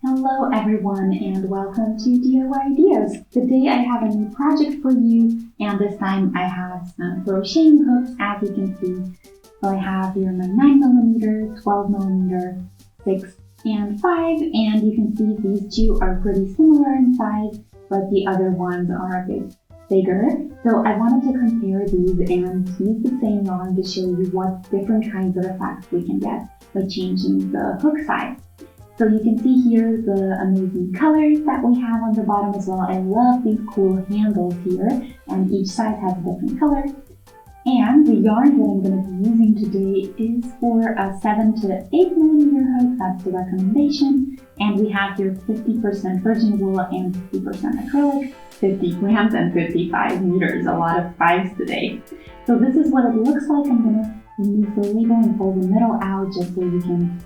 Hello everyone and welcome to DIY Ideas. Today I have a new project for you, and this time I have some crocheting hooks, as you can see. So I have here my 9mm, 12mm, 6 and 5, and you can see these two are pretty similar in size, but the other ones are a bit bigger. So I wanted to compare these and use the same yarn to show you what different kinds of effects we can get by changing the hook size. So you can see here the amazing colors that we have on the bottom as well. I love these cool handles here, and each side has a different color. And the yarn that I'm going to be using today is for a 7 to 8mm hook. That's the recommendation. And we have here 50% virgin wool and 50% acrylic, 50 grams and 55 meters. A lot of 5s today. So this is what it looks like. I'm going to remove the label and pull the middle out just so you can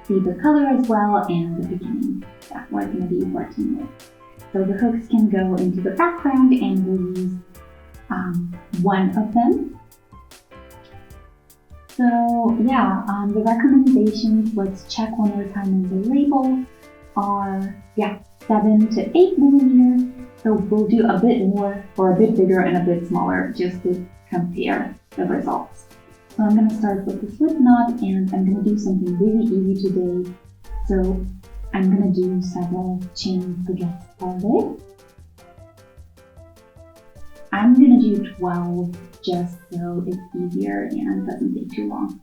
see the color as well and the beginning that we're going to be working with. So the hooks can go into the background, and we'll use one of them. So yeah, the recommendations, let's check one more time on the label, are 7 to 8mm. So we'll do a bit more or a bit bigger and a bit smaller just to compare the results. So I'm going to start with the slip knot, and I'm going to do something really easy today. So I'm going to do several chains to get started. I'm going to do 12 just so it's easier and doesn't take too long.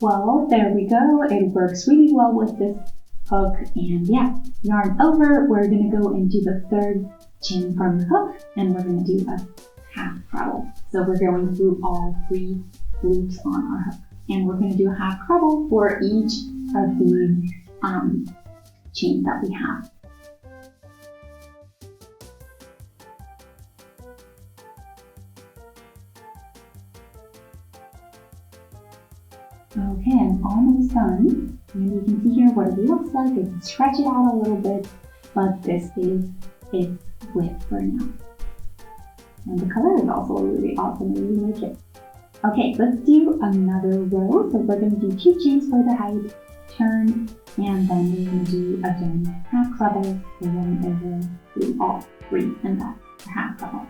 Well, there we go. It works really well with this hook, and yeah, yarn over. We're going to go into the third chain from the hook, and we're going to do a half treble. So we're going through all 3 loops on our hook, and we're going to do a half treble for each of the chains that we have. Okay, I'm almost done, and you can see here what it looks like. I can stretch it out a little bit, but this is its width for now. And the color is also really awesome. I really like it. Okay, let's do another row. So we're going to do 2 chains for the height, turn, and then we're going to do again half treble, so then over through all 3, and that's the half treble.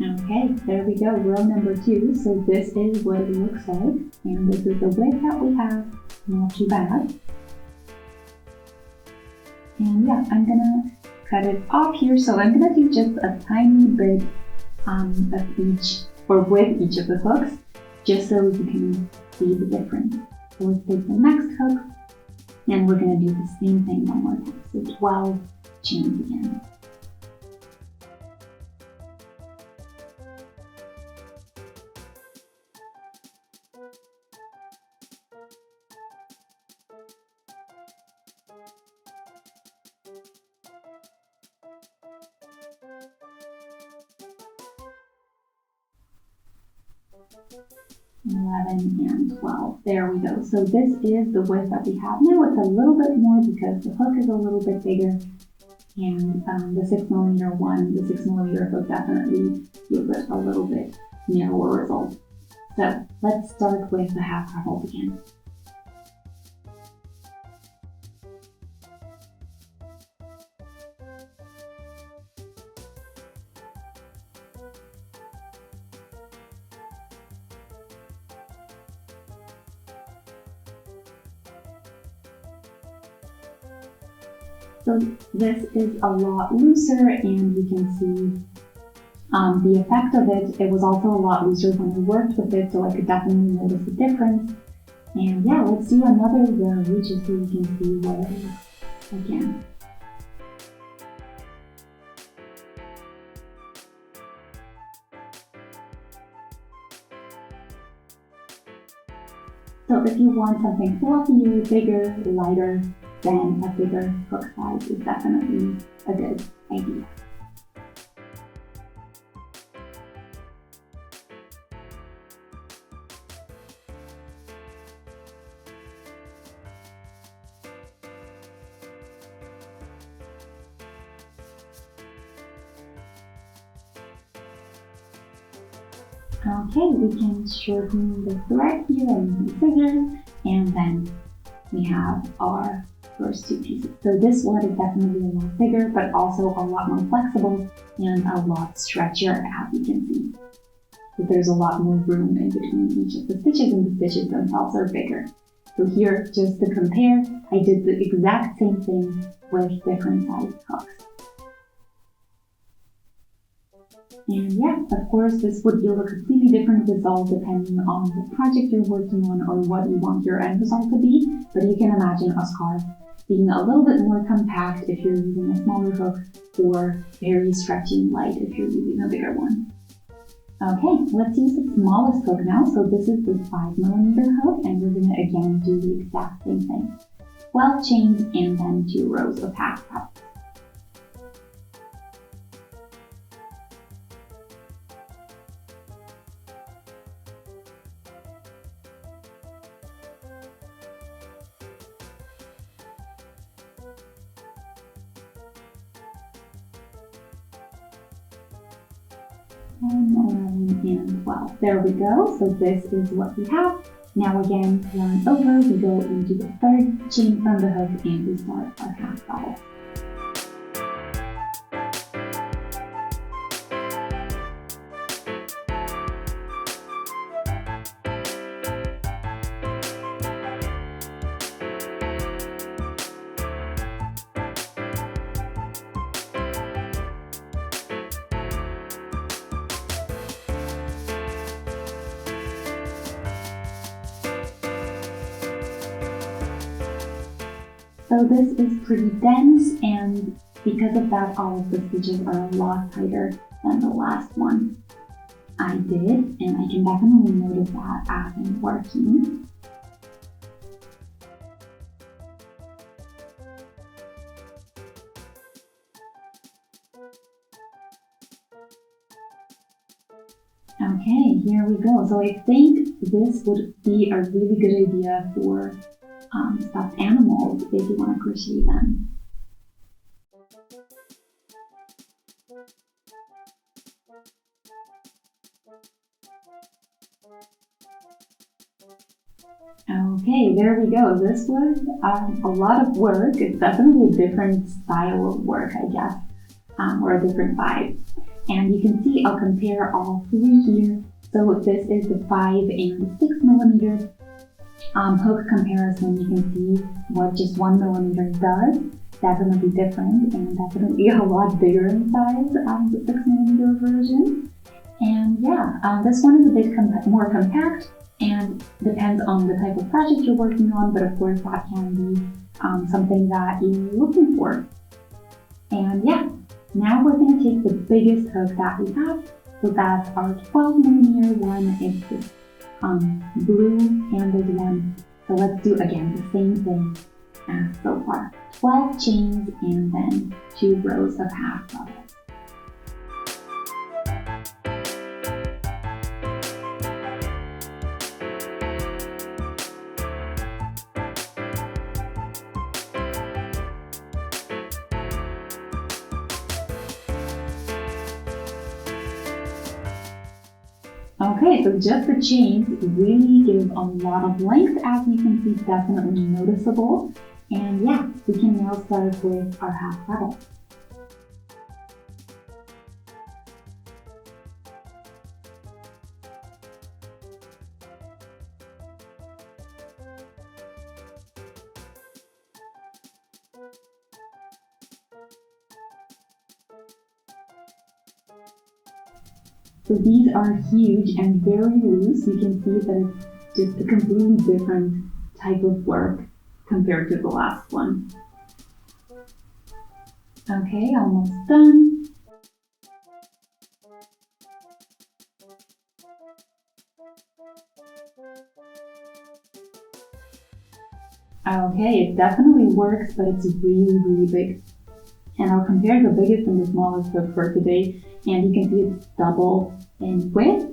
Okay, there we go, row number 2. So this is what it looks like, and this is the width that we have, not too bad. And yeah, I'm gonna cut it off here, so I'm gonna do just a tiny bit of each, or with each of the hooks, just so you can see the difference. So let's take the next hook, and we're gonna do the same thing one more time. So 12 chains again. And 12. There we go. So this is the width that we have now. It's a little bit more because the hook is a little bit bigger, and the 6mm one, the 6mm hook definitely gives it a little bit narrower result. So let's start with the half trebles again. So this is a lot looser, and you can see the effect of it. It was also a lot looser when I worked with it, so I could definitely notice the difference. And yeah, let's do another row just so you can see what it looks again. So if you want something fluffier, bigger, lighter, then a bigger hook size is definitely a good idea. Okay, we can shorten the thread here and use scissors, and then we have our first two pieces. So this one is definitely a lot bigger, but also a lot more flexible and a lot stretchier, as you can see. So there's a lot more room in between each of the stitches, and the stitches themselves are bigger. So here, just to compare, I did the exact same thing with different sized hooks. And yeah, of course, this would yield a completely different result depending on the project you're working on or what you want your end result to be. But you can imagine a scarf being a little bit more compact if you're using a smaller hook, or very stretchy and light if you're using a bigger one. Okay, let's use the smallest hook now. So this is the 5mm hook, and we're going to again do the exact same thing. 12 chains and then 2 rows of half doubles. And 11 and 12. There we go. So this is what we have. Now again, yarn over, we go into the third chain from the hook and we start our half double. So this is pretty dense, and because of that, all of the stitches are a lot tighter than the last one I did, and I can definitely notice that as I'm working. Okay, here we go. So I think this would be a really good idea for stuffed animals if you want to crochet them. Okay, there we go. This was a lot of work. It's definitely a different style of work, I guess, or a different vibe. And you can see I'll compare all three here. So this is the 5 and 6mm hook comparison. You can see what just 1mm does. Definitely different and definitely a lot bigger in size, the 6mm version. And yeah, this one is a bit more compact and depends on the type of project you're working on, but of course that can be something that you're looking for. And yeah, now we're going to take the biggest hook that we have. So that's our 12mm one. It's this blue handled one. So let's do again the same thing as so far. 12 chains and then 2 rows of half doubles. Okay, so just the chains really give a lot of length, as you can see, definitely noticeable. And yeah, we can now start with our half double. So these are huge and very loose. You can see that it's just a completely different type of work compared to the last one. Okay, almost done. Okay, it definitely works, but it's really, really big. And I'll compare the biggest and the smallest hook for today, and you can see it's double in width,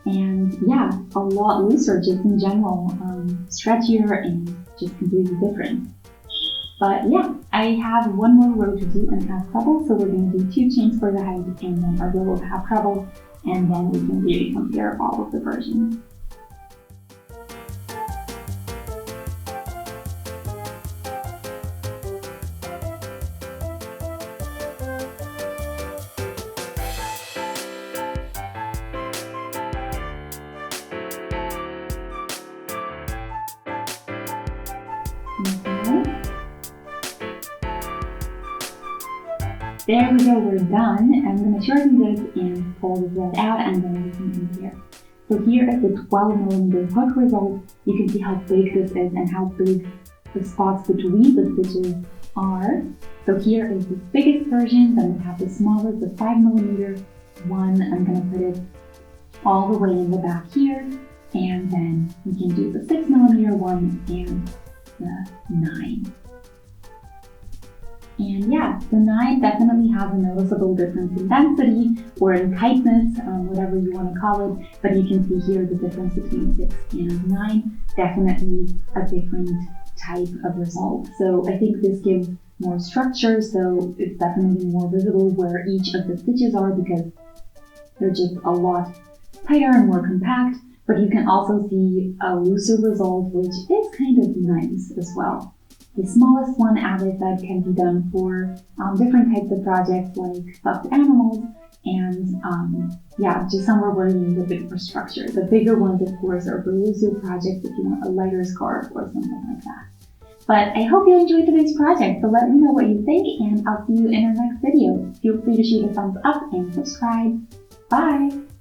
and yeah, a lot looser just in general, stretchier and just completely different. But yeah, I have one more row to do and half treble, so we're going to do 2 chains for the height and then a row of half treble, and then we can really compare all of the versions. Okay. There we go, we're done. I'm going to shorten this and pull the thread out, and then we can compare. So here is the 12mm hook result. You can see how big this is and how big the spots between the stitches are. So here is the biggest version, then we have the smallest, the 5mm one. I'm going to put it all the way in the back here, and then we can do the 6mm one and the 9. And yeah, the 9 definitely has a noticeable difference in density or in tightness, whatever you want to call it, but you can see here the difference between 6 and 9, definitely a different type of result. So I think this gives more structure, so it's definitely more visible where each of the stitches are because they're just a lot tighter and more compact, but you can also see a looser result, which is kind of nice as well. The smallest one, as I said, can be done for different types of projects like stuffed animals and yeah, just somewhere where you need a bit more structure. The bigger ones, of course, are for looser projects if you want a lighter scarf or something like that. But I hope you enjoyed today's project, so let me know what you think, and I'll see you in our next video. Feel free to shoot a thumbs up and subscribe. Bye!